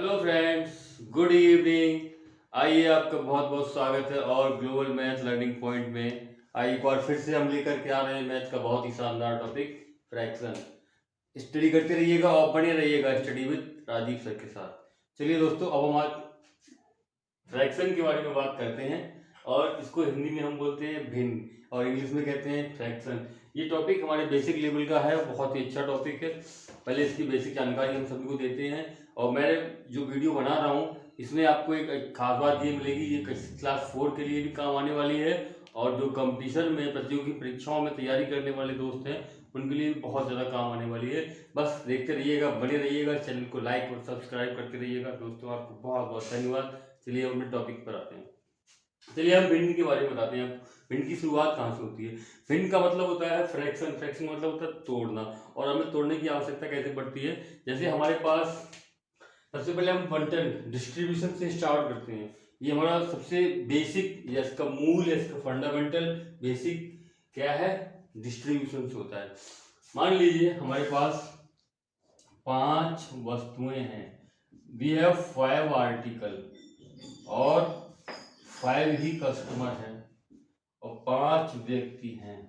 Hello friends, good evening. आइए, आपका बहुत बहुत स्वागत है और ग्लोबल मैथ लर्निंग पॉइंट में आइए एक बार फिर से हम लेकर के आ रहे हैं मैथ का बहुत ही शानदार टॉपिक फ्रैक्शन। स्टडी करते रहिएगा और बने रहिएगा स्टडी विद राजीव सर के साथ। चलिए दोस्तों, अब हम आज फ्रैक्शन के बारे में बात करते हैं और इसको हिंदी में हम बोलते हैं भिन्न और इंग्लिश में कहते हैं फ्रैक्शन। ये टॉपिक हमारे बेसिक लेवल का है, बहुत ही अच्छा टॉपिक है। पहले इसकी बेसिक जानकारी हम सभी को देते हैं और मैं जो वीडियो बना रहा हूँ इसमें आपको एक खास बात ये मिलेगी, ये क्लास 4 के लिए भी काम आने वाली है और जो कंपटीशन में प्रतियोगी परीक्षाओं में तैयारी करने वाले दोस्त हैं उनके लिए भी बहुत ज़्यादा काम आने वाली है। बस देखते रहिएगा, बने रहिएगा, चैनल को लाइक और सब्सक्राइब करते रहिएगा। दोस्तों, आपको बहुत बहुत धन्यवाद। चलिए हम अपने टॉपिक पर आते हैं। चलिए हम भिन्न के बारे में बताते हैं। भिन्न की शुरुआत कहाँ से होती है? भिन्न का मतलब होता है फ्रैक्शन। फ्रैक्शन मतलब होता है तोड़ना। और हमें तोड़ने की आवश्यकता कैसे पड़ती है? जैसे हमारे पास सबसे पहले हम बंटन डिस्ट्रीब्यूशन से स्टार्ट करते हैं। ये हमारा सबसे बेसिक या इसका मूल या इसका फंडामेंटल बेसिक क्या है? डिस्ट्रीब्यूशन से होता है। मान लीजिए हमारे पास 5 वस्तुएं हैं। वी हैव 5 आर्टिकल और 5 ही कस्टमर हैं और 5 व्यक्ति हैं।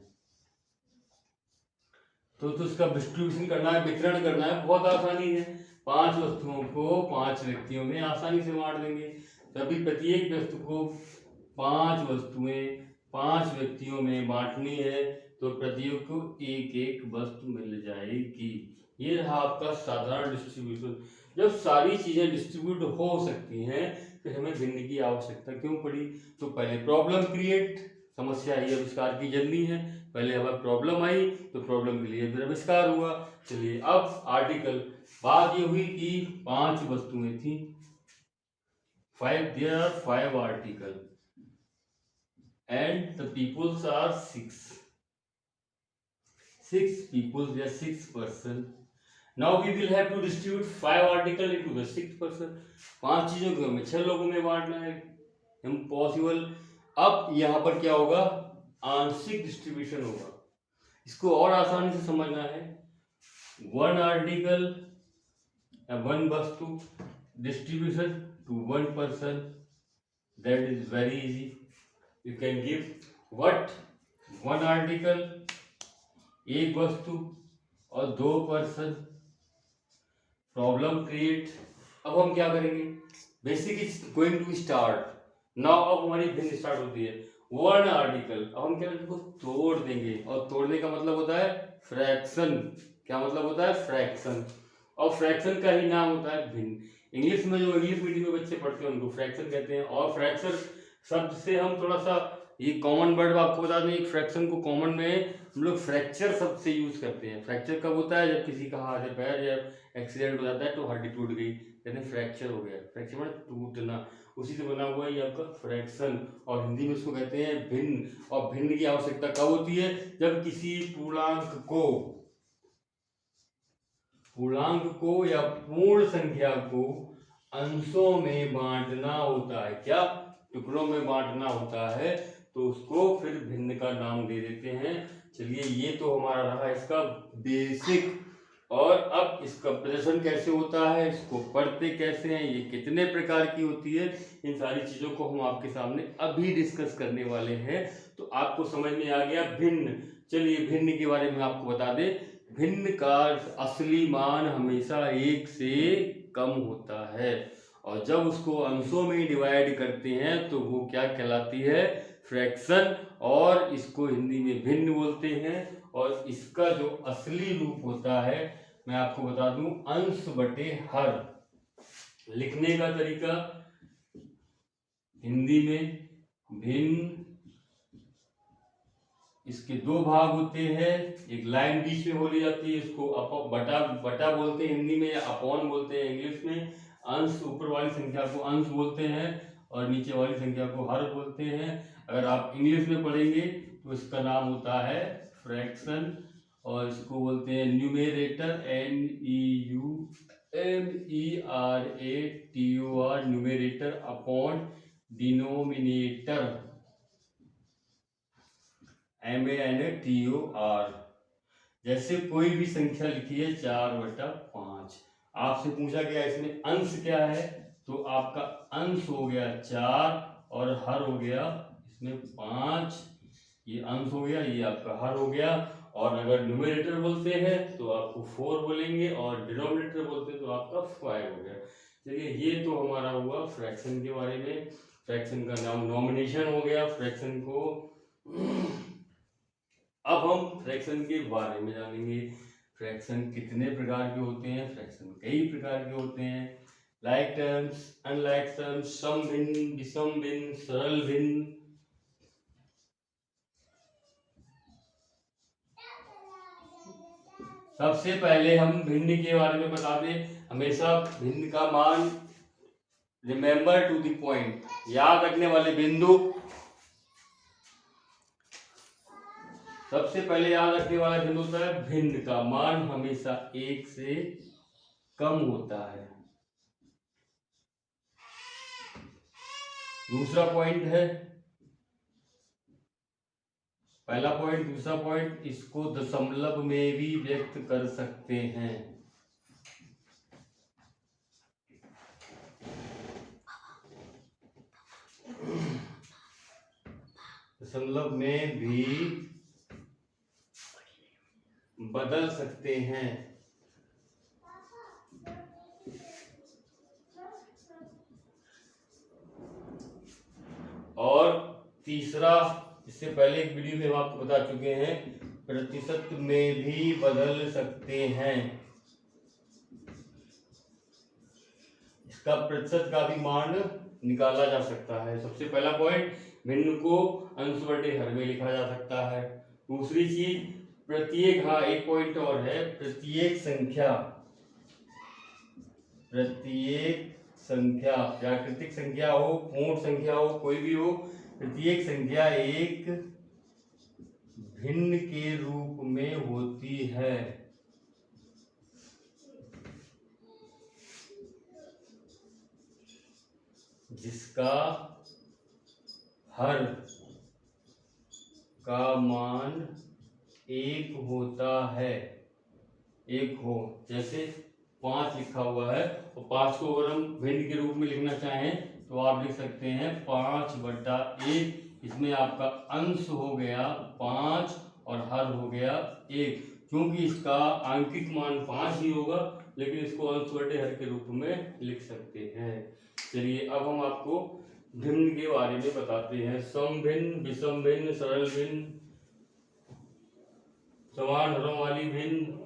तो इसका डिस्ट्रीब्यूशन करना है, वितरण करना है, बहुत आसानी है। 5 वस्तुओं को 5 व्यक्तियों में आसानी से बांट देंगे। तभी प्रत्येक वस्तु को 5 वस्तुएं 5 व्यक्तियों में बांटनी है तो प्रत्येक को एक एक वस्तु मिल जाएगी। ये रहा आपका साधारण डिस्ट्रीब्यूशन। जब सारी चीजें डिस्ट्रीब्यूट हो सकती हैं फिर हमें भिन्न की आवश्यकता क्यों पड़ी? तो पहले प्रॉब्लम क्रिएट, समस्या ही आविष्कार की जननी है। पहले हमें प्रॉब्लम आई तो प्रॉब्लम के लिए फिर आविष्कार हुआ। चलिए अब आर्टिकल, बात ये हुई कि 5 वस्तुएं थी। 5, there are 5 article and the peoples are 6 people, they are 6 person. Now we will have to distribute 5 article into the 6 person. 5 चीजों को हमें 6 लोगों में बांटना है, इम्पॉसिबल। अब यहाँ पर क्या होगा? आंशिक डिस्ट्रीब्यूशन होगा। इसको और आसानी से समझना है। 1 आर्टिकल, 1 वस्तु, distribution to 1 person, that is very easy. You can give what? 1 article, 1 वस्तु और 2 person. Problem create. अब हम क्या करेंगे? Basic is going to start now. अब हमारी भिन्न स्टार्ट होती है। 1 आर्टिकल, अब हम क्या करेंगे? तोड़ देंगे और तोड़ने का मतलब होता है फ्रैक्शन। क्या मतलब होता है? फ्रैक्शन। और फ्रैक्शन का ही नाम होता है भिन्न। इंग्लिश में जो इंग्लिश मीडियम में बच्चे पढ़ते हैं उनको फ्रैक्शन कहते हैं। और फ्रैक्शन शब्द से हम थोड़ा सा ये कॉमन वर्ड आपको बता दें, एक फ्रैक्शन को कॉमन में हम लोग फ्रैक्चर शब्द से यूज करते हैं। फ्रैक्चर कब होता है? जब किसी का हाथ या पैर या एक्सीडेंट हो जाता है तो हड्डी टूट गई, कहते हैं फ्रैक्चर हो गया। फ्रैक्चर मतलब टूटना, उसी से बना हुआ ये आपका फ्रैक्शन। और हिंदी में इसको कहते हैं भिन्न। और भिन्न की आवश्यकता कब होती है? जब किसी पूर्णांक को या पूर्ण संख्या को अंशों में बांटना होता है। क्या? टुकड़ों में बांटना होता है तो उसको फिर भिन्न का नाम दे देते हैं। चलिए, ये तो हमारा रहा इसका बेसिक। और अब इसका प्रदर्शन कैसे होता है, इसको पढ़ते कैसे हैं, ये कितने प्रकार की होती है, इन सारी चीजों को हम आपके सामने अभी डिस्कस करने वाले हैं। तो आपको समझ में आ गया भिन्न। चलिए भिन्न के बारे में आपको बता दें। भिन्न का असली मान हमेशा 1 से कम होता है और जब उसको अंशों में डिवाइड करते हैं तो वो क्या कहलाती है? फ्रैक्शन। और इसको हिंदी में भिन्न बोलते हैं। और इसका जो असली रूप होता है मैं आपको बता दूं, अंश बटे हर। लिखने का तरीका हिंदी में भिन्न, इसके 2 भाग होते हैं। एक लाइन बीच में बोली जाती है, इसको बटा बोलते हैं हिंदी में या अपॉन बोलते हैं इंग्लिश में। अंश, ऊपर वाली संख्या को अंश बोलते हैं और नीचे वाली संख्या को हर बोलते हैं। अगर आप इंग्लिश में पढ़ेंगे तो इसका नाम होता है फ्रैक्शन और इसको बोलते हैं numerator, NEUMERATOR, numerator upon denominator, MANTOR। जैसे कोई भी संख्या लिखी है 4/5, आपसे पूछा गया इसमें अंश क्या है, तो आपका अंश हो गया 4 और हर हो गया इसमें 5। ये अंश हो गया, ये आपका हर हो गया। और अगर न्यूमरेटर बोलते हैं तो आपको 4 बोलेंगे और डिनोमिनेटर बोलते हैं तो आपका 5 हो गया। चलिए, ये तो हमारा हुआ फ्रैक्शन के बारे में। फ्रैक्शन का नाम नॉमिनेशन हो गया फ्रैक्शन को। अब हम फ्रैक्शन के बारे में जानेंगे। फ्रैक्शन कितने प्रकार के होते हैं? फ्रैक्शन कई प्रकार के होते हैं। लाइक टर्म्स, अनलाइक टर्म्स, सम भिन्न, विषम भिन्न, सरल भिन्न। सबसे पहले हम भिन्न के बारे में बता दें। हमेशा भिन्न का मान, रिमेंबर टू द पॉइंट, याद रखने वाले बिंदु। सबसे पहले याद रखने वाला बिंदु होता है भिन्न का मान हमेशा 1 से कम होता है। दूसरा पॉइंट है, पहला पॉइंट, दूसरा पॉइंट, इसको दशमलव में भी व्यक्त कर सकते हैं। दशमलव में भी बदल सकते हैं। और तीसरा, इससे पहले एक वीडियो में हम आपको बता चुके हैं, प्रतिशत में भी बदल सकते हैं। इसका प्रतिशत का भी मान निकाला जा सकता है। सबसे पहला पॉइंट, भिन्न को अंश बटे हर में लिखा जा सकता है। दूसरी चीज, प्रत्येक, हाँ एक पॉइंट और है, प्रत्येक संख्या, प्राकृतिक संख्या हो, पूर्ण संख्या हो, कोई भी हो, प्रत्येक संख्या एक भिन्न के रूप में होती है। जिसका हर का मान 1 होता है। 1 हो, जैसे 5 लिखा हुआ है, और 5 को अगर हम भिन्न के रूप में लिखना चाहें तो आप लिख सकते हैं 5/1। इसमें आपका अंश हो गया 5 और हर हो गया 1। क्योंकि इसका आंकिक मान 5 ही होगा, लेकिन इसको अंश बटे हर के रूप में लिख सकते हैं। चलिए, अब हम आपको भिन्न के बारे में बताते हैं। सम भिन्न, विषम भिन्न, सरल भिन्न, समान हरों वाली भिन्न।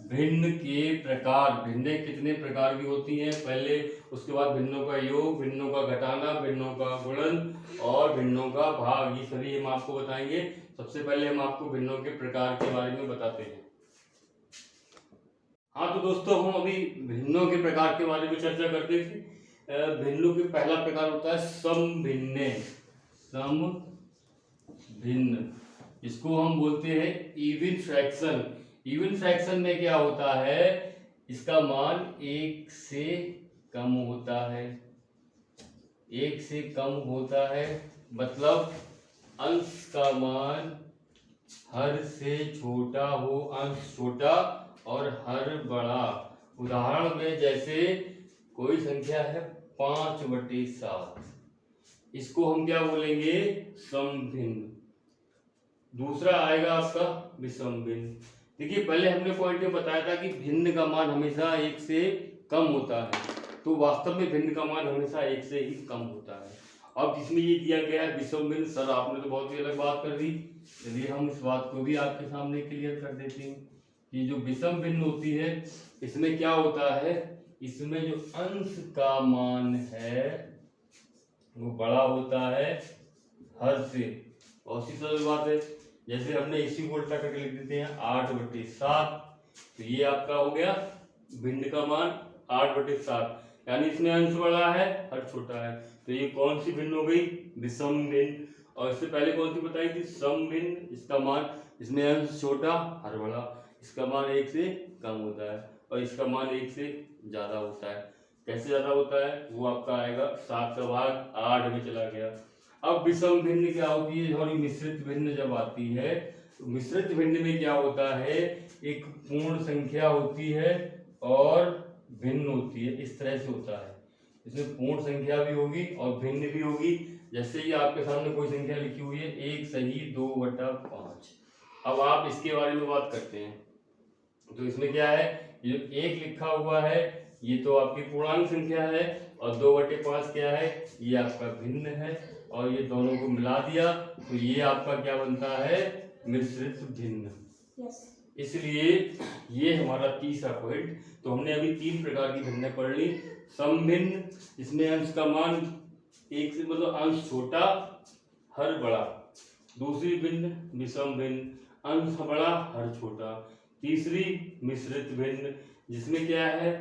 भिन्न के प्रकार, भिन्नें कितने प्रकार की होती हैं पहले, उसके बाद भिन्नों का योग, भिन्नों का घटाना, भिन्नों का गुणन और भिन्नों का भाग, ये सभी हम आपको बताएंगे। सबसे पहले हम आपको भिन्नों के प्रकार के बारे में बताते हैं। हाँ तो दोस्तों, हम अभी भिन्नों के प्रकार के बारे में चर्चा करते थे। भिन्नों के पहला प्रकार होता है सम भिन्न। सम भिन्न, इसको हम बोलते हैं इवन फ्रैक्शन। इवन फ्रैक्शन में क्या होता है, इसका मान 1 से कम होता है। 1 से कम होता है, मतलब अंश का मान हर से छोटा हो, अंश छोटा और हर बड़ा। उदाहरण में जैसे कोई संख्या है 5/7, इसको हम क्या बोलेंगे, समभिन्न। दूसरा आएगा आपका विषम भिन्न। देखिए, पहले हमने पॉइंट में बताया था कि भिन्न का मान हमेशा 1 से कम होता है, तो वास्तव में भिन्न का मान हमेशा 1 से ही कम होता है। अब जिसमें ये दिया गया है विषम भिन्न, सर आपने तो बहुत ही अलग बात कर दी, चलिए हम इस बात को भी आपके सामने क्लियर कर देते हैं कि जो विषम भिन्न होती है, इसमें क्या होता है, इसमें जो अंश का मान है वो बड़ा होता है हर से। बहुत सी सरल बात है, जैसे हमने इसी को उल्टा करके लिख देते हैं 8/7, तो ये आपका हो गया भिन्न का मान 8/7, यानी इसमें अंश बड़ा है हर छोटा है, तो ये कौन सी भिन्न हो गई, विषम भिन्न। और इससे पहले कौन सी बताई थी, सम भिन्न, इसका मान, इसमें अंश छोटा हर बड़ा, इसका मान 1 से कम होता है। और इसका मान 1 से ज़्यादा होता है। कैसे ज़्यादा होता है वो आपका आएगा 7 का भाग 8 में चला गया। अब विषम भिन्न क्या होती है और मिश्रित भिन्न जब आती है तो मिश्रित भिन्न में क्या होता है, एक पूर्ण संख्या होती है और भिन्न होती है, इस तरह से होता है। इसमें पूर्ण संख्या भी होगी और भिन्न भी होगी। जैसे ही आपके सामने कोई संख्या लिखी हुई है 1 सही 2/5। अब आप इसके बारे में बात करते हैं तो इसमें क्या है, ये जो 1 लिखा हुआ है ये तो आपकी पूर्णांक संख्या है और 2/5 क्या है, ये आपका भिन्न है और ये दोनों को मिला दिया तो ये आपका क्या बनता है, मिश्रित भिन्न। इसलिए ये हमारा तीसरा पॉइंट। तो हमने अभी 3 प्रकार की भिन्न पढ़ ली। समभिन्न, इसमें अंश का मान 1 से मतलब अंश छोटा हर बड़ा। दूसरी भिन्न विषम भिन्न, अंश बड़ा हर छोटा। तीसरी मिश्रित भिन्न, जिसमें क्या है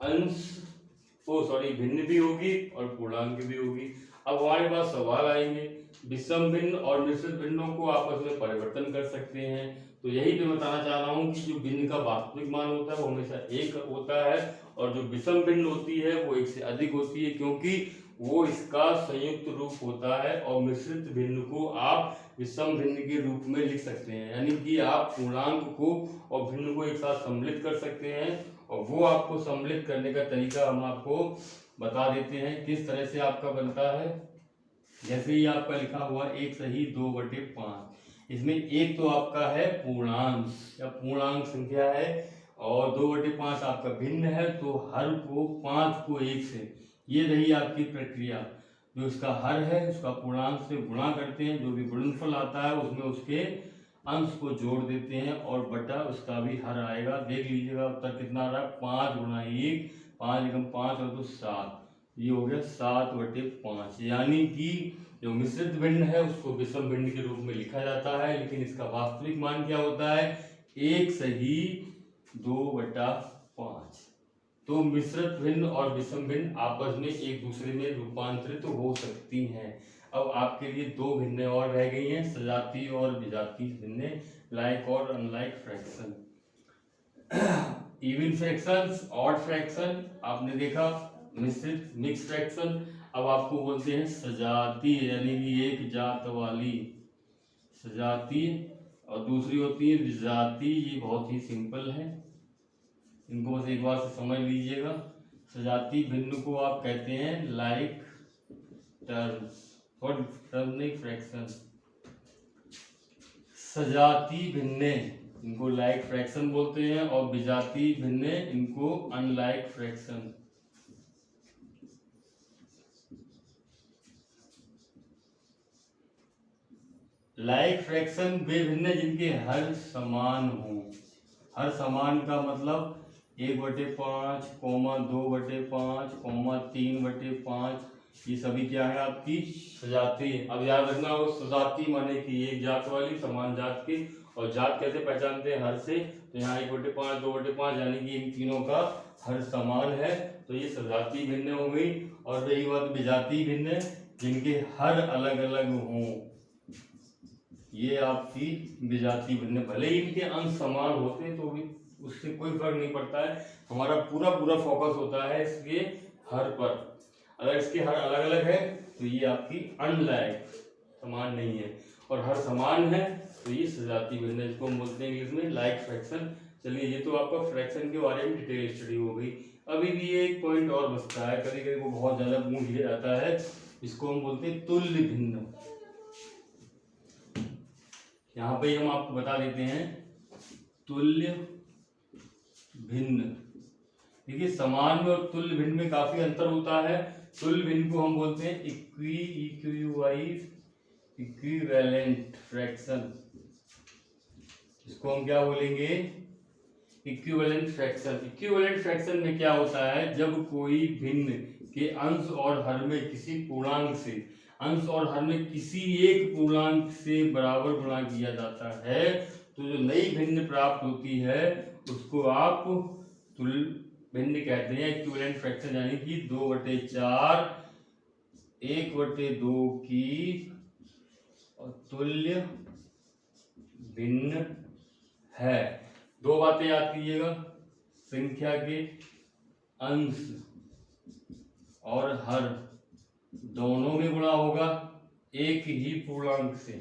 अंश भिन्न भी होगी और पूर्णांक भी होगी। अब हमारे पास सवाल आएंगे, विषम भिन्न और मिश्रित भिन्नों को आपस में परिवर्तन कर सकते हैं। तो यही मैं बताना चाह रहा हूँ कि जो भिन्न का वास्तविक मान होता है वो हमेशा 1 होता है और जो विषम भिन्न होती है वो 1 से अधिक होती है, क्योंकि वो इसका संयुक्त रूप होता है। और मिश्रित भिन्न को आप विषम भिन्न के रूप में लिख सकते हैं, यानी कि आप पूर्णांक को और भिन्न को एक साथ सम्मिलित कर सकते हैं। और वो आपको सम्मिलित करने का तरीका हम आपको बता देते हैं किस तरह से आपका बनता है। जैसे ही आपका लिखा हुआ 1 सही 2/5, इसमें एक तो आपका है पूर्णांक या पूर्णांक संख्या है और 2/5 आपका भिन्न है, तो हर को 5 को 1 से, ये रही आपकी प्रक्रिया। जो इसका हर है उसका पूर्णांक से गुणा करते हैं, जो भी गुणनफल आता है उसमें उसके अंश को जोड़ देते हैं और बटा उसका भी हर आएगा। देख लीजिएगा उत्तर कितना आ रहा है, 5 × 1, 5 × 5 और 2 7, ये हो गया 7/5। यानी कि जो मिश्रित भिन्न है उसको विषम भिन्न के रूप में लिखा जाता है, लेकिन इसका वास्तविक मान क्या होता है, 1 सही 2/5। तो मिश्रित भिन्न और विषम भिन्न आपस में एक दूसरे में रूपांतरित हो सकती हैं। अब आपके लिए 2 भिन्न और रह गई हैं, सजातीय और विजातीय भिन्न, लाइक और unlike fraction. Even fractions, odd fraction आपने देखा, मिश्रित मिक्स फ्रैक्शन। अब आपको बोलते हैं सजातीय, यानी कि एक जात वाली सजातीय, और दूसरी होती है विजातीय। ये बहुत ही सिंपल है, इनको बस एक बार से समझ लीजिएगा। सजातीय भिन्न को आप कहते हैं लाइक टर्म और टर्म नहीं फ्रैक्शन। सजातीय भिन्न इनको लाइक फ्रैक्शन बोलते हैं और विजातीय भिन्न इनको अनलाइक फ्रैक्शन। लाइक फ्रैक्शन वे भिन्न जिनके हर समान हो। हर समान का मतलब 1/5, 2/5, 3/5, ये सभी क्या है आपकी सजातीय। अब याद रखना वो सजातीय माने कि एक जात वाली समान जात की, और जात कैसे पहचानते हैं, हर से। तो यहाँ 1/5, 2/5 यानी कि इन तीनों का हर समान है, तो ये सजातीय भिन्न हो गई। और रही बात विजातीय भिन्न, जिनके हर अलग अलग हों, ये आपकी विजातीय भिन्न। भले ही इनके अंश समान होते हैं तो भी उससे कोई फर्क नहीं पड़ता है, हमारा पूरा फोकस होता है इसके हर पर। अगर इसके हर अलग अलग है तो ये आपकी अनलाइक, समान नहीं है, और हर समान है तो ये सजातीय भिन्न, इसको हम बोलते हैं इंग्लिश में लाइक फ्रैक्शन। चलिए, ये तो आपका फ्रैक्शन के बारे में डिटेल स्टडी हो गई। अभी भी ये एक पॉइंट और बचता है, कभी कभी वो बहुत ज्यादा पूछ लिया जाता है, इसको हम बोलते हैं तुल्य भिन्न। यहाँ पे हम आपको बता देते हैं तुल्य भिन्न। देखिए, समान में और तुल्य भिन्न में काफी अंतर होता है। तुल्य भिन्न को हम बोलते हैं इक्विवेलेंट फ्रैक्शन। इसको हम क्या बोलेंगे, इक्विवेलेंट फ्रैक्शन। इक्विवेलेंट फ्रैक्शन में क्या होता है, जब कोई भिन्न के अंश और हर में किसी पूर्णांक से, अंश और हर में किसी एक पूर्णांक से बराबर गुणा किया जाता है, तो जो नई भिन्न प्राप्त होती है उसको आप तुल्य भिन्न कहते हैं, इक्विवेलेंट फ्रैक्शन। यानी कि 2/4 1/2 की तुल्य भिन्न है। 2 बातें याद कीजिएगा, संख्या के अंश और हर दोनों में गुणा होगा एक ही पूर्णांक से,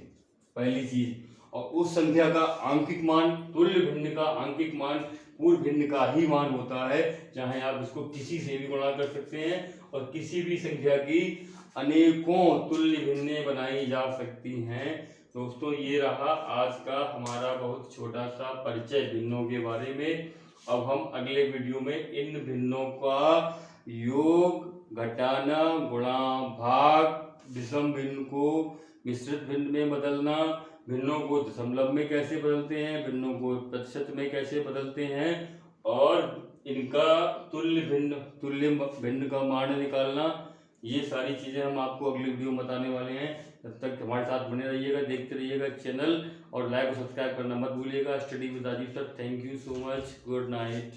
पहली चीज। और उस संख्या का आंकिक मान, तुल्य भिन्न का आंकिक मान पूर्व भिन्न का ही मान होता है, चाहे आप इसको किसी से भी गुणा कर सकते हैं और किसी भी संख्या की अनेकों तुल्य भिन्नें बनाई जा सकती हैं। दोस्तों, ये रहा आज का हमारा बहुत छोटा सा परिचय भिन्नों के बारे में। अब हम अगले वीडियो में इन भिन्नों का योग, घटाना, गुणा, भाग, विषम भिन्न को मिश्रित भिन्न में बदलना, भिन्नों को दशमलव में कैसे बदलते हैं, भिन्नों को प्रतिशत में कैसे बदलते हैं, और इनका तुल्य भिन्न का मान निकालना, ये सारी चीज़ें हम आपको अगले वीडियो में बताने वाले हैं। तब तक हमारे साथ बने रहिएगा, देखते रहिएगा चैनल, और लाइक और सब्सक्राइब करना मत भूलिएगा। Study with Rajiv sir, thank you so much, good night.